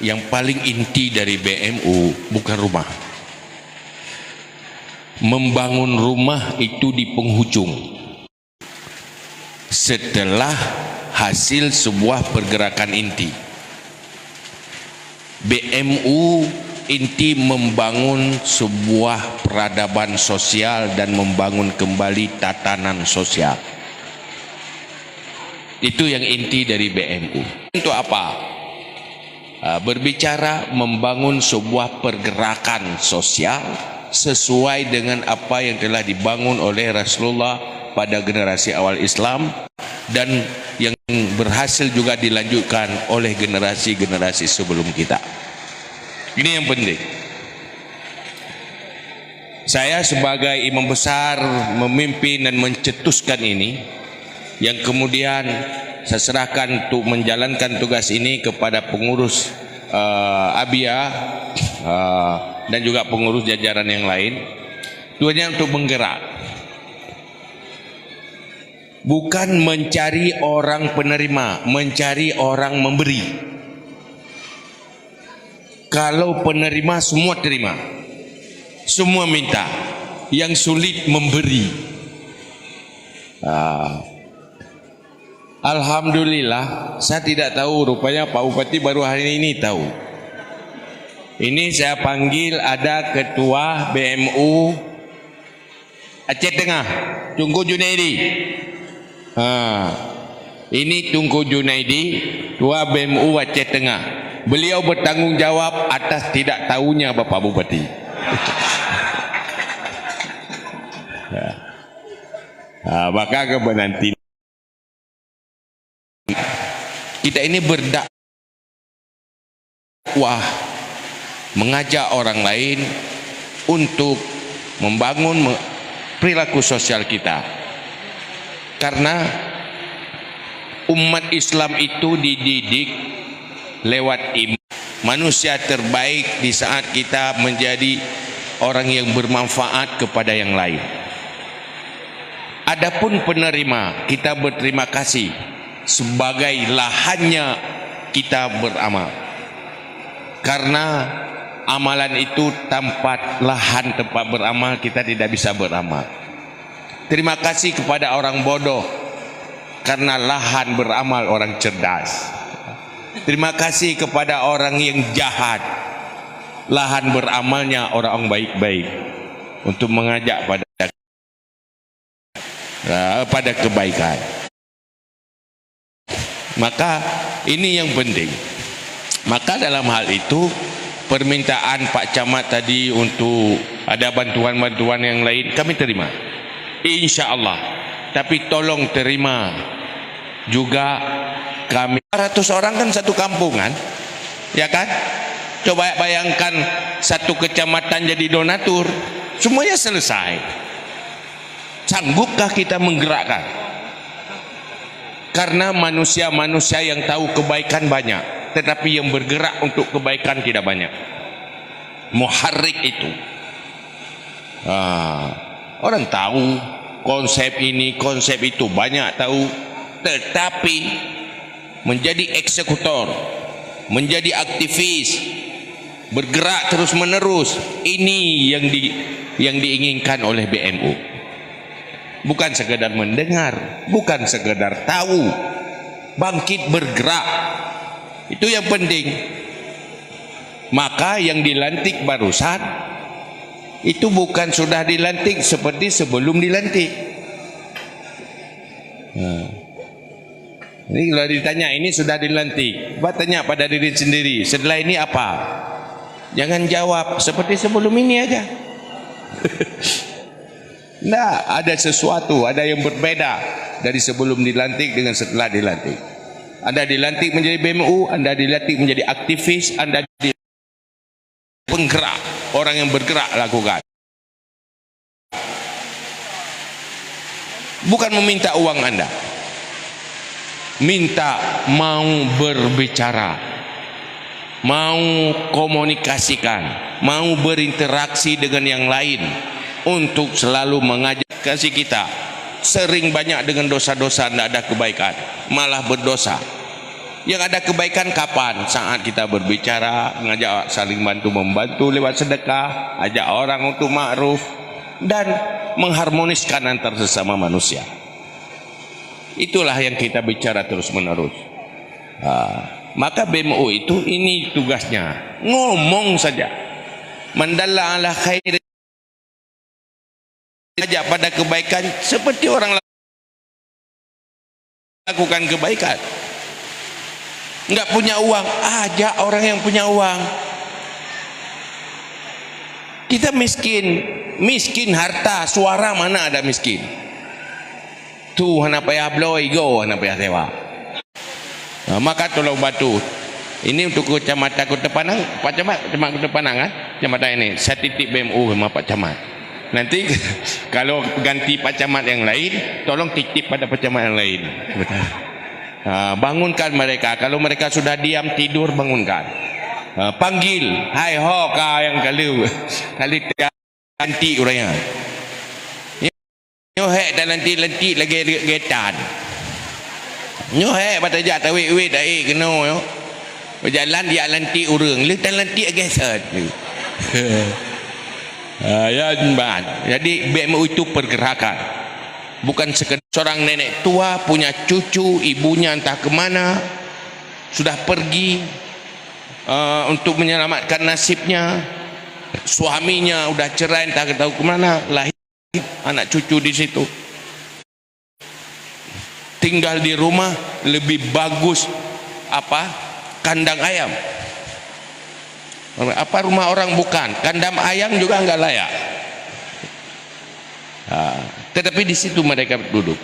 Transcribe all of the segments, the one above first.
yang paling inti dari BMU bukan rumah. Membangun rumah itu di penghujung, setelah hasil sebuah pergerakan inti. BMU inti membangun sebuah peradaban sosial dan membangun kembali tatanan sosial. Itu yang inti dari BMU. Untuk apa? Berbicara membangun sebuah pergerakan sosial sesuai dengan apa yang telah dibangun oleh Rasulullah pada generasi awal Islam dan yang berhasil juga dilanjutkan oleh generasi-generasi sebelum kita. Ini yang penting. Saya sebagai imam besar memimpin dan mencetuskan ini, yang kemudian saya serahkan untuk menjalankan tugas ini kepada pengurus ABIA dan juga pengurus jajaran yang lain. Tujuannya untuk menggerak, bukan mencari orang penerima, mencari orang memberi. Kalau penerima semua terima, semua minta, yang sulit memberi. Alhamdulillah, saya tidak tahu, rupanya Pak Bupati baru hari ini tahu. Ini saya panggil ada ketua BMU Aceh Tengah, Tunku Junaidi. Ini Tunku Junaidi, ketua BMU Aceh Tengah. Beliau bertanggung jawab atas tidak tahunya Bapak Bupati. Maka nanti kita ini berdakwah, mengajak orang lain untuk membangun perilaku sosial kita. Karena umat Islam itu dididik lewat iman. Manusia terbaik di saat kita menjadi orang yang bermanfaat kepada yang lain. Adapun penerima, kita berterima kasih sebagai lahannya kita beramal. Karena amalan itu tanpa lahan tempat beramal kita tidak bisa beramal. Terima kasih kepada orang bodoh, karena lahan beramal orang cerdas. Terima kasih kepada orang yang jahat, lahan beramalnya orang baik-baik, untuk mengajak pada kebaikan. Maka ini yang penting. Maka dalam hal itu permintaan Pak Camat tadi untuk ada bantuan-bantuan yang lain kami terima, insya Allah. Tapi tolong terima juga kami. 100 orang kan satu kampung kan, ya kan? Coba bayangkan satu kecamatan jadi donatur, semuanya selesai. Sanggupkah kita menggerakkan? Karena manusia-manusia yang tahu kebaikan banyak, tetapi yang bergerak untuk kebaikan tidak banyak. Muharrik itu orang tahu konsep ini, konsep itu, banyak tahu, tetapi menjadi eksekutor, menjadi aktivis, bergerak terus menerus, ini yang diinginkan oleh BMU. Bukan sekedar mendengar, bukan sekedar tahu, bangkit bergerak, itu yang penting. Maka yang dilantik barusan itu bukan sudah dilantik seperti sebelum dilantik. Ini kalau ditanya ini sudah dilantik, coba tanya pada diri sendiri, setelah ini apa? Jangan jawab seperti sebelum ini aja. Nah, ada sesuatu, ada yang berbeda dari sebelum dilantik dengan setelah dilantik. Anda dilantik menjadi BMU, Anda dilantik menjadi aktivis, Anda penggerak, orang yang bergerak lakukan. Bukan meminta uang Anda, minta mau berbicara, mau komunikasikan, mau berinteraksi dengan yang lain, untuk selalu mengajak. Kasih kita sering banyak dengan dosa-dosa, tidak ada kebaikan, malah berdosa. Yang ada kebaikan kapan? Saat kita berbicara, mengajak saling bantu membantu lewat sedekah, ajak orang untuk ma'ruf, dan mengharmoniskan antar sesama manusia. Itulah yang kita bicara terus menerus. Maka BMU itu ini tugasnya, ngomong saja. Mandalla ala khair, ajak pada kebaikan seperti orang lakukan kebaikan. Enggak punya uang, ajak orang yang punya uang. Kita miskin harta, suara mana ada miskin? Tu hana payah bloy go, hana payah sewa. Maka tolong bantu. Ini untuk kecamatan Kota Panang, Pak Camat, Kecamatan Kota Panang kan? Kecamatan ini, saya titip BMU sama Pak Camat. Nanti kalau ganti Pak Camat yang lain, tolong titip pada Pak Camat yang lain. Bangunkan mereka. Kalau mereka sudah diam tidur, bangunkan. Panggil, hai ho kau yang kali ganti orangnya. Nyohek dan lanti lagi getan. Nyohek pada jat wait dai kena yo. Berjalan dia lanti urang, letan lanti ageset. Ya ban. Jadi BMU itu pergerakan. Bukan sekedar seorang nenek tua punya cucu, ibunya entah kemana, sudah pergi untuk menyelamatkan nasibnya, suaminya udah cerai entah tahu kemana, lahir anak cucu di situ. Tinggal di rumah lebih bagus kandang ayam. Apa rumah orang bukan, kandang ayam juga enggak layak. Tetapi di situ mereka duduk.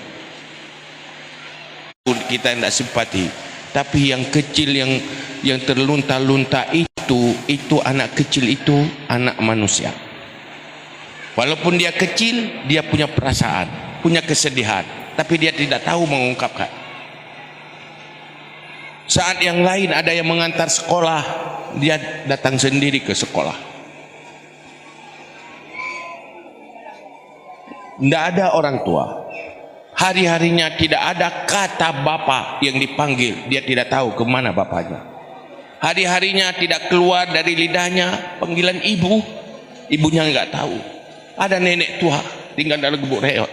Kita tidak simpati, tapi yang kecil yang terlunta-lunta itu anak kecil itu anak manusia. Walaupun dia kecil, dia punya perasaan, punya kesedihan, tapi dia tidak tahu mengungkapkan. Saat yang lain ada yang mengantar sekolah, dia datang sendiri ke sekolah. Tidak ada orang tua. Hari-harinya tidak ada kata bapa yang dipanggil. Dia tidak tahu kemana bapaknya. Hari-harinya tidak keluar dari lidahnya panggilan ibu. Ibunya enggak tahu. Ada nenek tua tinggal dalam gubuk reot.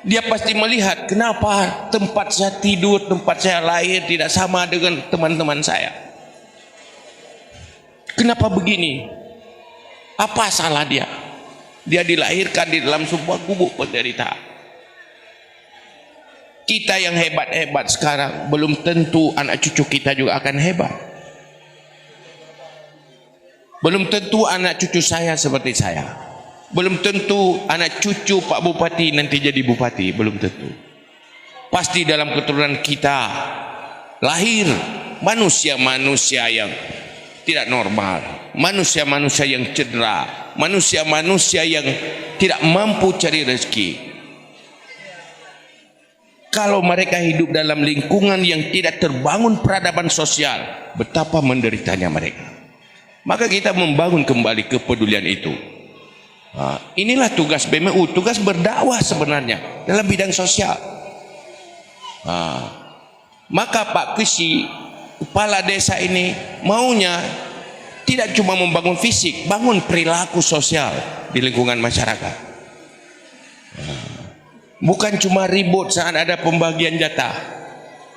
Dia pasti melihat kenapa tempat saya tidur, tempat saya lahir tidak sama dengan teman-teman saya. Kenapa begini? Apa salah dia? Dia dilahirkan di dalam sebuah gubuk penderitaan. Kita yang hebat-hebat sekarang belum tentu anak cucu kita juga akan hebat. Belum tentu anak cucu saya seperti saya. Belum tentu anak cucu Pak Bupati nanti jadi bupati, belum tentu. Pasti dalam keturunan kita lahir manusia-manusia yang tidak normal, manusia-manusia yang cedera, manusia-manusia yang tidak mampu cari rezeki. Kalau mereka hidup dalam lingkungan yang tidak terbangun peradaban sosial, betapa menderitanya mereka. Maka kita membangun kembali kepedulian itu. Inilah tugas BMU, tugas berdakwah sebenarnya dalam bidang sosial. Maka Pak Kisi, kepala desa ini maunya tidak cuma membangun fisik, bangun perilaku sosial di lingkungan masyarakat. Bukan cuma ribut saat ada pembagian jatah,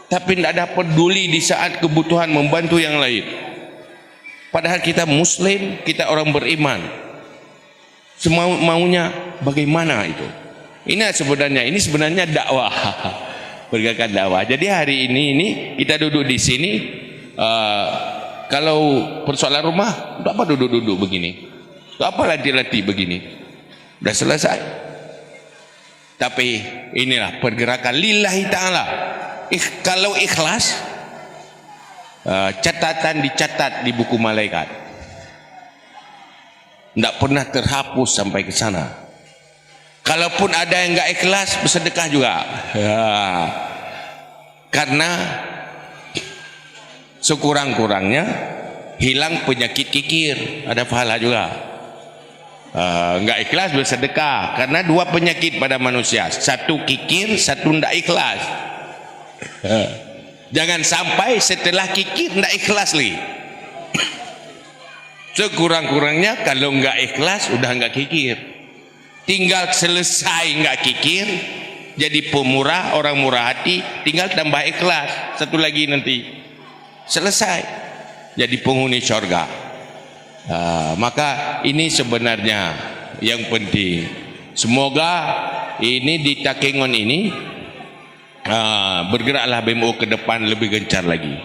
tapi tidak ada peduli di saat kebutuhan membantu yang lain. Padahal kita muslim, kita orang beriman, semua maunya bagaimana itu. Ini sebenarnya dakwah, bergerak dakwah. Jadi hari ini kita duduk di sini. Kalau persoalan rumah, untuk apa duduk-duduk begini? Untuk apa latih-latih begini? Sudah selesai. Tapi inilah pergerakan lillahi ta'ala. Kalau ikhlas, catatan dicatat di buku malaikat. Tidak pernah terhapus sampai ke sana. Kalaupun ada yang enggak ikhlas, bersedekah juga. Karena sekurang-kurangnya hilang penyakit kikir, ada pahala juga. Enggak ikhlas bersedekah, karena dua penyakit pada manusia, satu kikir, satu enggak ikhlas. Jangan sampai setelah kikir tidak ikhlas lagi. Sekurang-kurangnya kalau nggak ikhlas udah nggak kikir. Tinggal selesai nggak kikir, jadi pemurah, orang murah hati, tinggal tambah ikhlas. Satu lagi nanti selesai, jadi penghuni surga. Maka ini sebenarnya yang penting. Semoga ini di Takengon ini bergeraklah BMU ke depan lebih gencar lagi.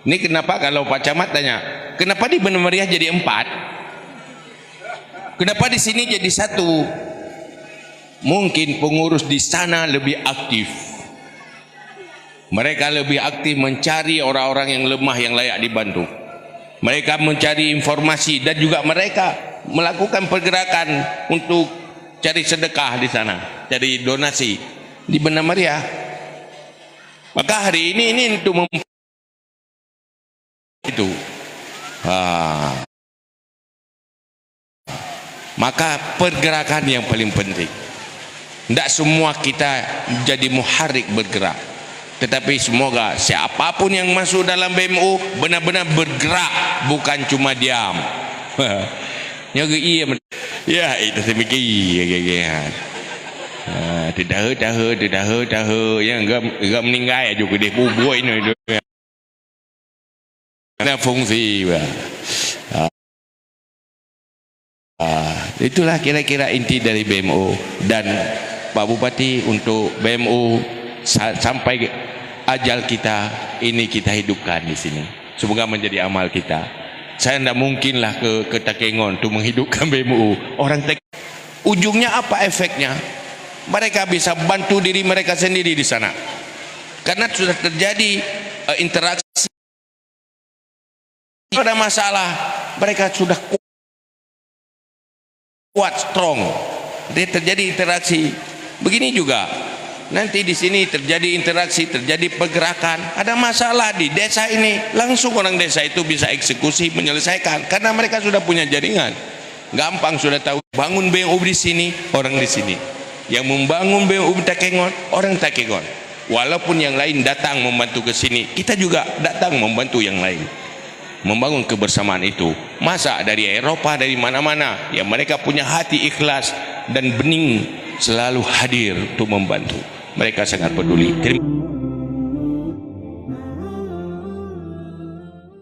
Ini kenapa kalau Pak Camat tanya, kenapa di Benar Meriah jadi 4? Kenapa di sini jadi 1? Mungkin pengurus di sana lebih aktif. Mereka lebih aktif mencari orang-orang yang lemah yang layak dibantu. Mereka mencari informasi dan juga mereka melakukan pergerakan untuk cari sedekah di sana, cari donasi di Benar Meriah. Maka hari ini untuk itu. Maka pergerakan yang paling penting. Tidak semua kita jadi muharrik bergerak, tetapi semoga siapapun yang masuk dalam BMU benar-benar bergerak, bukan cuma diam. Ya itu demikian. Tidak yang enggak meninggal juga dia bubuk ini. Ada fungsi. Itulah kira-kira inti dari BMU. Dan Pak Bupati, untuk BMU sampai ajal kita ini kita hidupkan di sini. Semoga menjadi amal kita. Saya tidak mungkinlah ke Takengon untuk menghidupkan BMU. Orang ujungnya apa efeknya? Mereka bisa bantu diri mereka sendiri di sana. Karena sudah terjadi interaksi. Ada masalah, mereka sudah kuat, strong. Dia terjadi interaksi. Begini juga nanti di sini terjadi interaksi, terjadi pergerakan. Ada masalah di desa ini, langsung orang desa itu bisa eksekusi, menyelesaikan, karena mereka sudah punya jaringan. Gampang, sudah tahu bangun BMU di sini, orang di sini. Yang membangun BMU Takengon, orang Takengon. Walaupun yang lain datang membantu ke sini, kita juga datang membantu yang lain. Membangun kebersamaan itu. Masa dari Eropa, dari mana-mana, yang mereka punya hati ikhlas dan bening, selalu hadir untuk membantu. Mereka sangat peduli. Terima